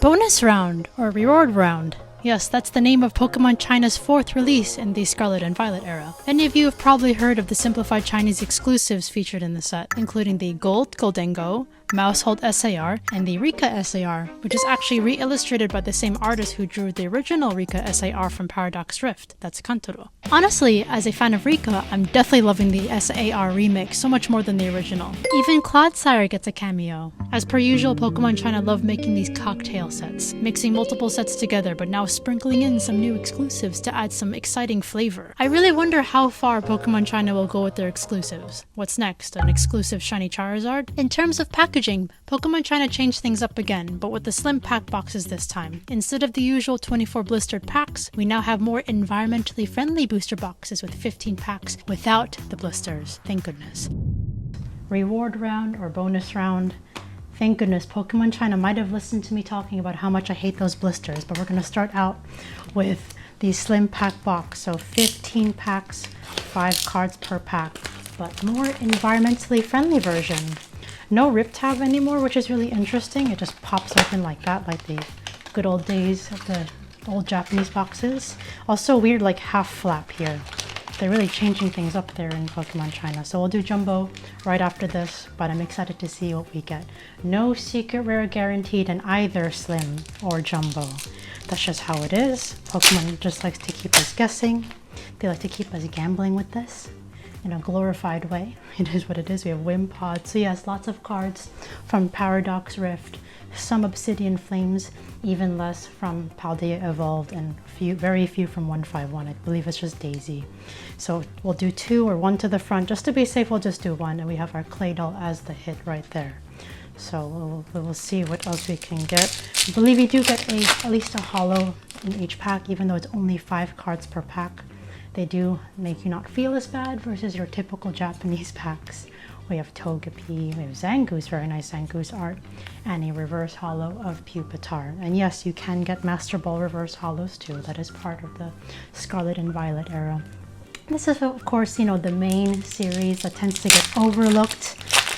Bonus round, or reward round. Yes, that's the name of Pokemon China's 4th release in the Scarlet and Violet era. Many of you have probably heard of the Simplified Chinese exclusives featured in the set, including the Gholdengo Maushold SAR and the Rika SAR, which is actually re-illustrated by the same artist who drew the original Rika SAR from Paradox Rift, that's Kantaro. Honestly, as a fan of Rika, I'm definitely loving the SAR remake so much more than the original. Even Clodsire gets a cameo. As per usual, Pokemon China love making these cocktail sets, mixing multiple sets together but now sprinkling in some new exclusives to add some exciting flavor. I really wonder how far Pokemon China will go with their exclusives. What's next? An exclusive shiny Charizard? In terms of packaging, Pokemon China changed things up again, but with the slim pack boxes this time. Instead of the usual 24 blistered packs, we now have more environmentally friendly booster boxes with 15 packs without the blisters. Thank goodness. Reward round or bonus round. Thank goodness, Pokemon China might have listened to me talking about how much I hate those blisters, but we're going to start out with the slim pack box. So 15 packs, 5 cards per pack, but more environmentally friendly version. No rip tab anymore, which is really interesting. It just pops open like that, like the good old days of the old Japanese boxes. Also weird like half flap here. They're really changing things up there in Pokemon China. So we'll do Jumbo right after this, but I'm excited to see what we get. No secret rare guaranteed in either Slim or Jumbo. That's just how it is. Pokemon just likes to keep us guessing. They like to keep us gambling with this in a glorified way. It is what it is. We have Wimpod. So yes, lots of cards from Paradox Rift, some Obsidian Flames, even less from Paldea Evolved, and very few from 151. I believe it's just Daisy. So we'll do 2 or 1 to the front. Just to be safe, we'll just do 1, and we have our Clay Doll as the hit right there. So we'll see what else we can get. I believe you do get at least a holo in each pack, even though it's only 5 cards per pack. They do make you not feel as bad versus your typical Japanese packs. We have Togepi, we have Zangoose, very nice Zangoose art, and a reverse holo of Pupitar. And yes, you can get Master Ball reverse holos too. That is part of the Scarlet and Violet era. This is, of course, you know, the main series that tends to get overlooked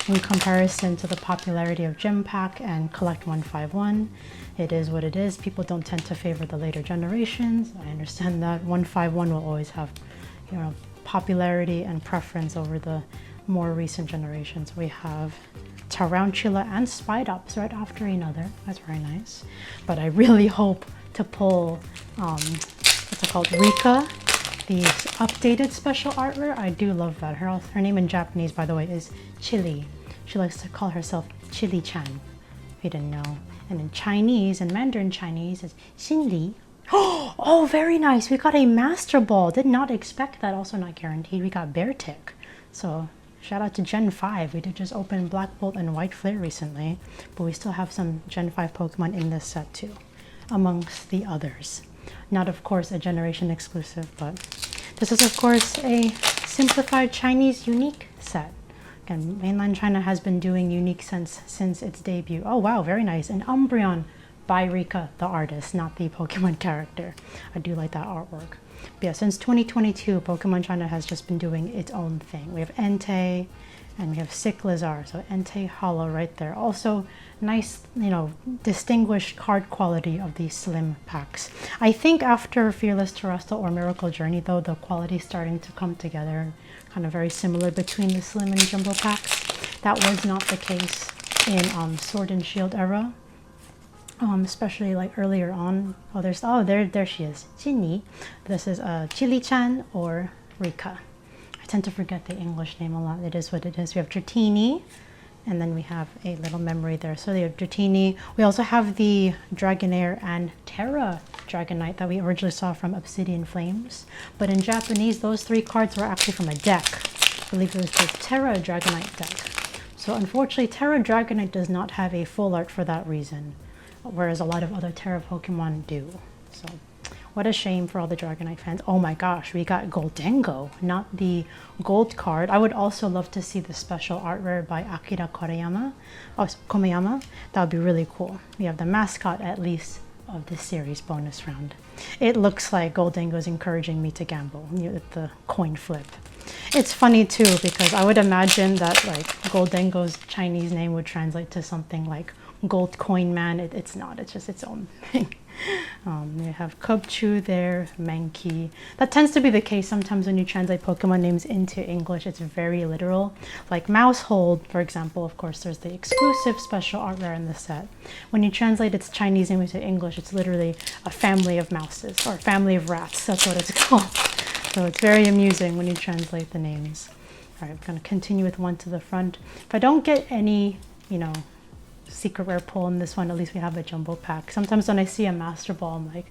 in comparison to the popularity of Gem Pack and Collect 151. It is what it is. People don't tend to favor the later generations. I understand that. 151 will always have, you know, popularity and preference over the more recent generations. We have Tarantula and Spidops right after another. That's very nice. But I really hope to pull, what's it called, Rika, the updated special art rare. I do love that. Her name in Japanese, by the way, is Chili. She likes to call herself Chili-chan, if you didn't know. And in Chinese, in Mandarin Chinese, it's Xinli. Oh, very nice. We got a Master Ball. Did not expect that. Also not guaranteed. We got Beartick. So shout out to Gen 5. We did just open Black Bolt and White Flare recently, but we still have some Gen 5 Pokemon in this set too, amongst the others. Not, of course, a generation exclusive, but this is, of course, a simplified Chinese unique set. Again, mainland China has been doing unique since its debut. Oh wow, very nice. And Umbreon by Rika, the artist, not the Pokemon character. I do like that artwork. But yeah, since 2022, Pokemon China has just been doing its own thing. We have Entei and we have Cyclizar. So Entei holo right there. Also nice, you know, distinguished card quality of these slim packs. I think after Fearless Terrestrial or Miracle Journey, though, the quality is starting to come together, kind of very similar between the slim and jumbo packs. That was not the case in Sword and Shield era, especially like earlier on. Oh, there she is, Jinni. This is Chili-chan or Rika. I tend to forget the English name a lot. It is what it is. We have Dratini, and then we have a little memory there. So they have Dratini. We also have the Dragonair and Terra Dragonite that we originally saw from Obsidian Flames. But in Japanese, those 3 cards were actually from a deck. I believe it was the Terra Dragonite deck. So unfortunately, Terra Dragonite does not have a full art for that reason, whereas a lot of other Terra Pokemon do. So what a shame for all the Dragonite fans. Oh my gosh, we got Gholdengo, not the gold card. I would also love to see the special art rare by Akira Komeyama. That would be really cool. We have the mascot, at least, of this series bonus round. It looks like Gholdengo is encouraging me to gamble with the coin flip. It's funny too, because I would imagine that like Gholdengo's Chinese name would translate to something like gold coin man. It's not, it's just its own thing. You have Cubchoo there, Mankey. That tends to be the case sometimes when you translate Pokemon names into English. It's very literal. Like Maushold, for example, of course, there's the exclusive special art rare in the set. When you translate its Chinese name into English, it's literally a family of mouses or family of rats. That's what it's called. So it's very amusing when you translate the names. All right, we're going to continue with one to the front. If I don't get any, you know, secret rare pull in this one, at least we have a jumbo pack. Sometimes when I see a Master Ball, I'm like,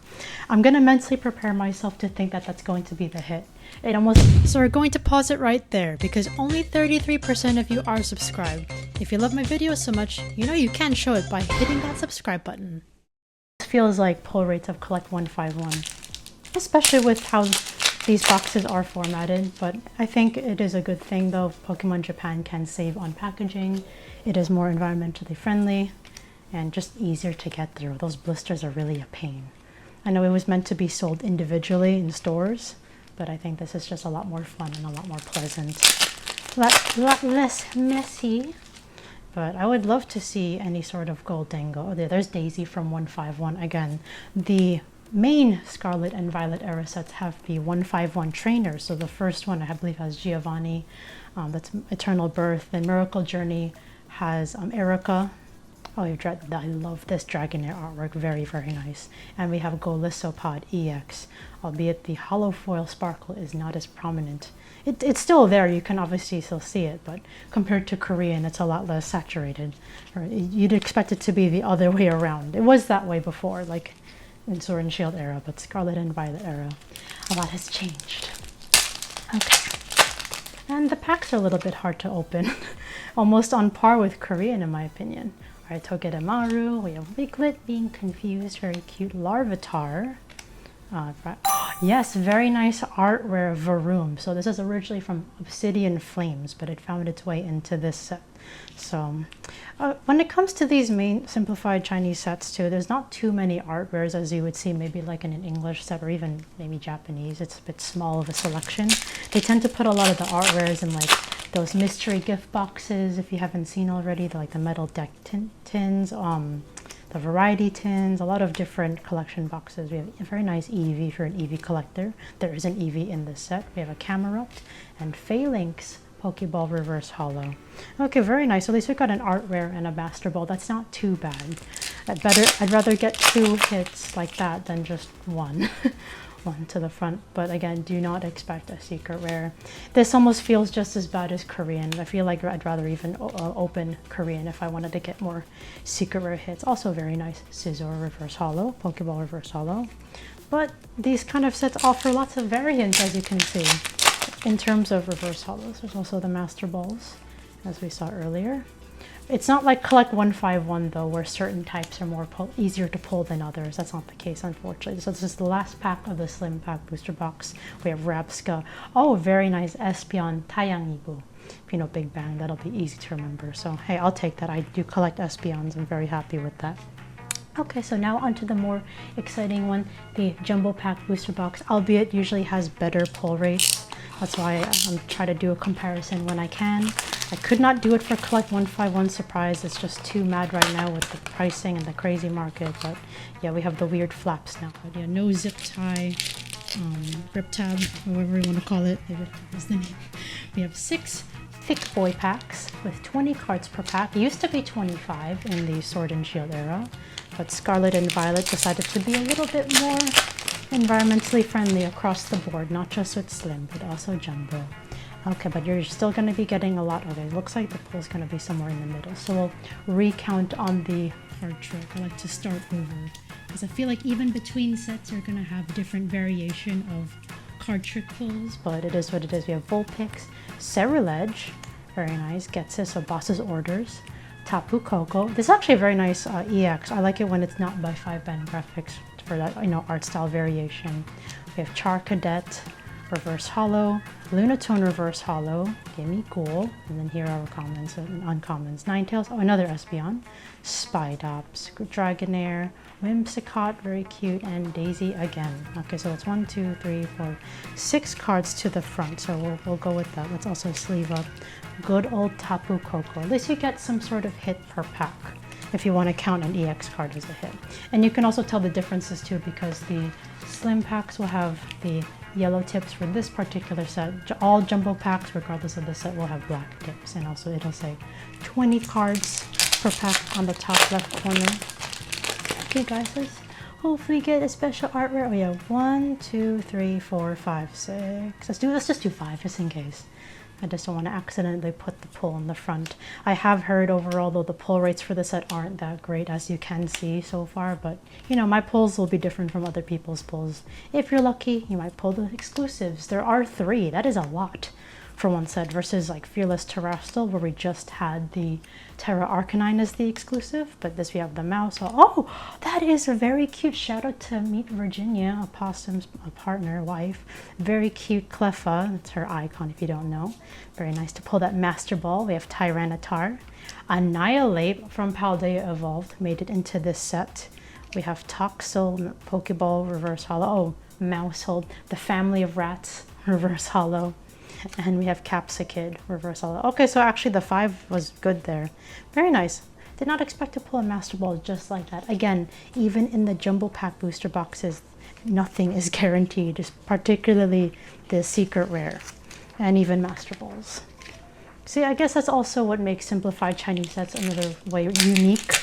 I'm gonna mentally prepare myself to think that that's going to be the hit. It almost... So we're going to pause it right there because only 33% of you are subscribed. If you love my videos so much, you know you can show it by hitting that subscribe button. This feels like pull rates of Collect 151, especially with how these boxes are formatted, but I think it is a good thing though. Pokemon Japan can save on packaging. It is more environmentally friendly and just easier to get through. Those blisters are really a pain. I know it was meant to be sold individually in stores, but I think this is just a lot more fun and a lot more pleasant. A lot less messy. But I would love to see any sort of Gholdengo. Oh, there's Daisy from 151. Again, the main Scarlet and Violet era sets have the 151 trainers. So the first one I believe has Giovanni, that's Eternal Birth. Then Miracle Journey has Rika. Oh, I love this Dragonair artwork, very, very nice. And we have Golisopod EX, albeit the hollow foil sparkle is not as prominent. It's still there, you can obviously still see it, but compared to Korean, it's a lot less saturated. Or you'd expect it to be the other way around. It was that way before, like in Sword and Shield era, but Scarlet and Violet era, a lot has changed. Okay. And the packs are a little bit hard to open, almost on par with Korean in my opinion. All right, Togedemaru, we have Wiglet being confused, very cute. Larvitar. Yes, very nice art rare Varoom. So this is originally from Obsidian Flames, but it found its way into this set. So when it comes to these main simplified Chinese sets too, there's not too many art rares as you would see maybe like in an English set or even maybe Japanese. It's a bit small of a selection. They tend to put a lot of the art rares in like those mystery gift boxes, if you haven't seen already, like the metal deck tins, the variety tins, a lot of different collection boxes. We have a very nice Eevee for an Eevee collector. There is an Eevee in this set. We have a Camerupt and Phalanx Pokeball Reverse Hollow. Okay, very nice. At least we got an art rare and a Master Ball. That's not too bad. I'd rather get 2 hits like that than just one. One to the front, but again, do not expect a secret rare. This almost feels just as bad as Korean. I feel like I'd rather even open Korean if I wanted to get more secret rare hits. Also very nice Scizor Reverse Hollow, Pokeball Reverse Hollow. But these kind of sets offer lots of variants, as you can see. In terms of reverse hollows, there's also the Master Balls, as we saw earlier. It's not like Collect 151 though, where certain types are more easier to pull than others. That's not the case, unfortunately. So this is the last pack of the Slim Pack booster box. We have Rabska. Oh, very nice Espeon Tayangibu. If you know Big Bang, that'll be easy to remember. So hey, I'll take that. I do collect Espeons. I'm very happy with that. Okay, so now onto the more exciting one, the Jumbo Pack booster box, albeit usually has better pull rates. That's why I'm trying to do a comparison when I can. I could not do it for Collect 151 Surprise. It's just too mad right now with the pricing and the crazy market. But yeah, we have the weird flaps now. But yeah, no zip tie, rip tab, however you want to call it. Is the name. We have 6 thick boy packs with 20 cards per pack. It used to be 25 in the Sword and Shield era, but Scarlet and Violet decided to be a little bit more environmentally friendly across the board, not just with Slim, but also Jumbo. Okay, but you're still going to be getting a lot. Okay, it looks like the pull is going to be somewhere in the middle. So we'll recount on the card trick. I like to start over because I feel like even between sets are going to have different variation of card trick pulls, but it is what it is. We have Vulpix, Ceruledge, very nice, Getsis, so Boss's Orders, Tapu Koko. This is actually a very nice EX. I like it when it's not by 5-band graphics for that, you know, art style variation. We have Char Cadet, Reverse Hollow, Lunatone Reverse Hollow, Gimme Ghoul, and then here are our commons and uncommons. Ninetales, oh, another Espeon, Spidops, Dragonair, Whimsicott, very cute, and Daisy again. Okay, so it's 1, 2, 3, 4, 6 cards to the front, so we'll go with that. Let's also sleeve up good old Tapu Koko. At least you get some sort of hit per pack. if you want to count an EX card as a hit. And you can also tell the differences too, because the slim packs will have the yellow tips for this particular set. All jumbo packs, regardless of the set, will have black tips. And also it'll say 20 cards per pack on the top left corner. Okay guys, let's hopefully get a special art rare. Oh yeah, 1, 2, 3, 4, 5, 6. Let's just do 5 just in case. I just don't want to accidentally put the pull in the front. I have heard overall, though, the pull rates for the set aren't that great, as you can see so far, but you know, my pulls will be different from other people's pulls. If you're lucky, you might pull the exclusives. There are 3. That is a lot for one set, versus like Fearless Terrestrial, where we just had the Terra Arcanine as the exclusive, but this we have the mouse. Oh, that is a very cute. Shout out to Meet Virginia, Opossum's partner, wife. Very cute Cleffa. That's her icon if you don't know. Very nice to pull that Master Ball. We have Tyranitar. Annihilate from Paldea Evolved made it into this set. We have Toxel, Pokeball, Reverse Hollow. Oh, Maushold, the family of rats, Reverse Hollow. And we have Capsicid, Reverse Hollow. Okay, so actually the 5 was good there. Very nice. Did not expect to pull a Master Ball just like that. Again, even in the jumbo pack booster boxes, nothing is guaranteed, just particularly the secret rare and even Master Balls. See, I guess that's also what makes Simplified Chinese sets another way unique,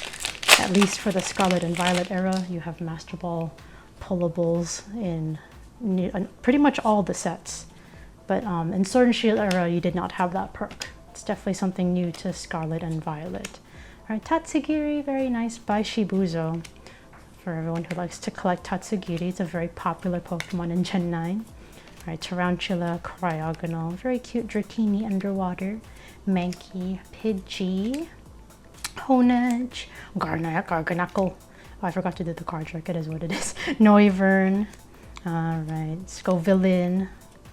at least for the Scarlet and Violet era. You have Master Ball pullables in pretty much all the sets. But in Sword and Shield era, you did not have that perk. It's definitely something new to Scarlet and Violet. All right, Tatsugiri, very nice by Shibuzo. For everyone who likes to collect Tatsugiri, it's a very popular Pokemon in Gen 9. All right, Tarantula, Cryogonal, very cute Dratini Underwater, Mankey, Pidgey, Honedge, Garganacl. Oh, I forgot to do the card trick, it is what it is. Noivern, all right, Scovillain,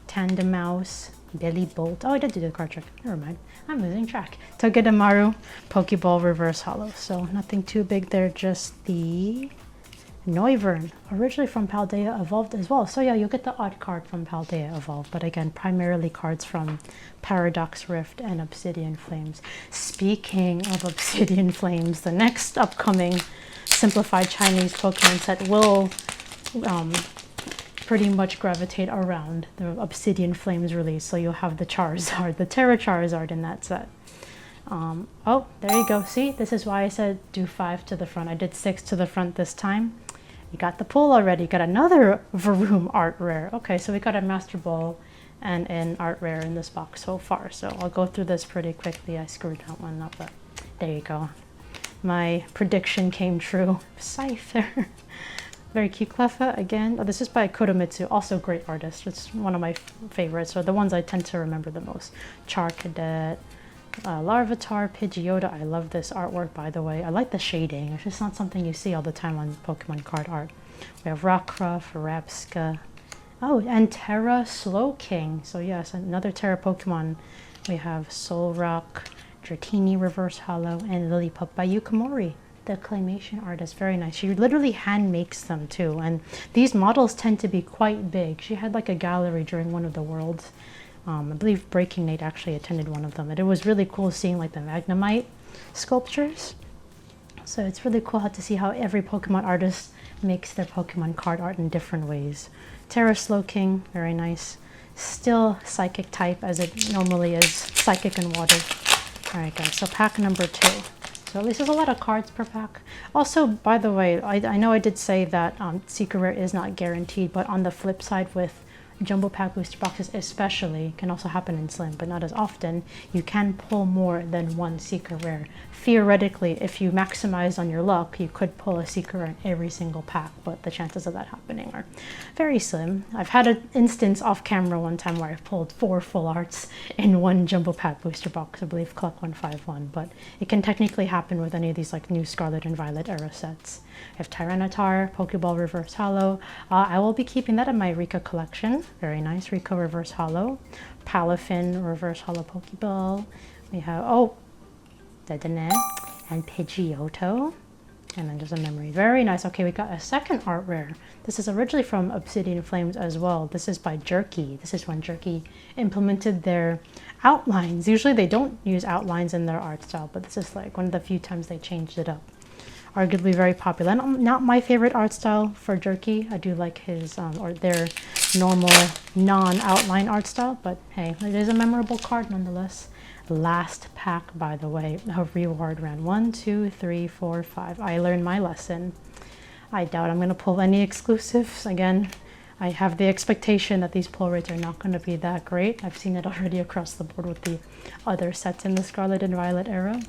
Tandemaus, Billy Bolt. Oh, I did do the card trick. Never mind. I'm losing track. Togedemaru, Pokeball Reverse Hollow. So nothing too big there, just the Noivern, originally from Paldea Evolved as well. So yeah, you'll get the odd card from Paldea Evolved, but again, primarily cards from Paradox Rift and Obsidian Flames. Speaking of Obsidian Flames, the next upcoming Simplified Chinese Pokemon set will pretty much gravitate around the Obsidian Flames release. So you'll have the Charizard, the Terra Charizard in that set. Oh, there you go. See, this is why I said do 5 to the front. I did 6 to the front this time. You got the pull already. You got another Varoom art rare. Okay, so we got a Master Ball and an art rare in this box so far. So I'll go through this pretty quickly. I screwed that one up, but there you go. My prediction came true. Scyther. Very cute Cleffa again. Oh, this is by Kodomitsu, also great artist. It's one of my favorites, or the ones I tend to remember the most. Charcadet, Larvitar, Pidgeotto. I love this artwork, by the way. I like the shading. It's just not something you see all the time on Pokemon card art. We have Rockruff, Rapska. Oh, and Terra Slowking. So yes, another Terra Pokemon. We have Solrock, Dratini Reverse Hollow, and Lillipup by Yukimori. The claymation artist, very nice. She literally hand makes them too, and these models tend to be quite big. She had like a gallery during one of the worlds. I believe Breaking Nate actually attended one of them, and it was really cool seeing like the Magnemite sculptures. So it's really cool to see how every Pokemon artist makes their Pokemon card art in different ways. Terra Slowking, very nice. Still psychic type, as it normally is, psychic and water. All right guys, so pack number 2. So at least there's a lot of cards per pack. Also, by the way, I know I did say that Secret Rare is not guaranteed, but on the flip side with jumbo pack booster boxes especially, can also happen in slim, but not as often, you can pull more than one Secret Rare. Theoretically, if you maximize on your luck, you could pull a Secret Rare in every single pack, but the chances of that happening are very slim. I've had an instance off camera one time where I pulled 4 full arts in one jumbo pack booster box, I believe Cluck 151, but it can technically happen with any of these like new Scarlet and Violet era sets. I have Tyranitar, Pokeball Reverse Hollow. I will be keeping that in my Rika collection. Very nice. Rika Reverse Hollow. Palafin Reverse Hollow Pokeball. We have, oh, Dedenne and Pidgeotto. And then there's a memory. Very nice. Okay, we got a second art rare. This is originally from Obsidian Flames as well. This is by Jerky. This is when Jerky implemented their outlines. Usually they don't use outlines in their art style, but this is like one of the few times they changed it up. arguably very popular. Not my favorite art style for Jerky. I do like his or their normal non-outline art style, but hey, it is a memorable card nonetheless. Last pack, by the way, a reward round. 1, 2, 3, 4, 5. I learned my lesson. I doubt I'm going to pull any exclusives. Again, I have the expectation that these pull rates are not going to be that great. I've seen it already across the board with the other sets in the Scarlet and Violet era.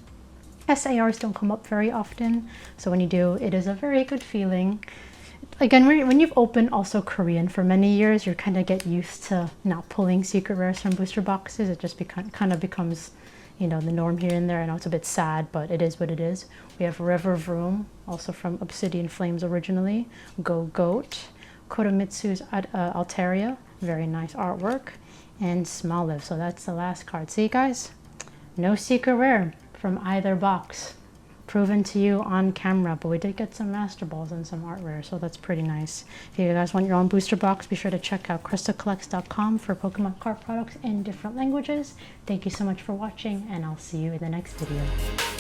SARs don't come up very often, so when you do, it is a very good feeling. Again, when you've opened also Korean for many years, you kind of get used to not pulling secret rares from booster boxes. It just kind of becomes, you know, the norm here and there. I know it's a bit sad, but it is what it is. We have River Vroom, also from Obsidian Flames originally. Go Goat, Koremitsu's Altaria, very nice artwork, and Smoliv. So that's the last card. See, guys, no secret rare from either box. Proven to you on camera, but we did get some Master Balls and some art rare, so that's pretty nice. If you guys want your own booster box, be sure to check out KrystalKollectz.com for Pokemon card products in different languages. Thank you so much for watching, and I'll see you in the next video.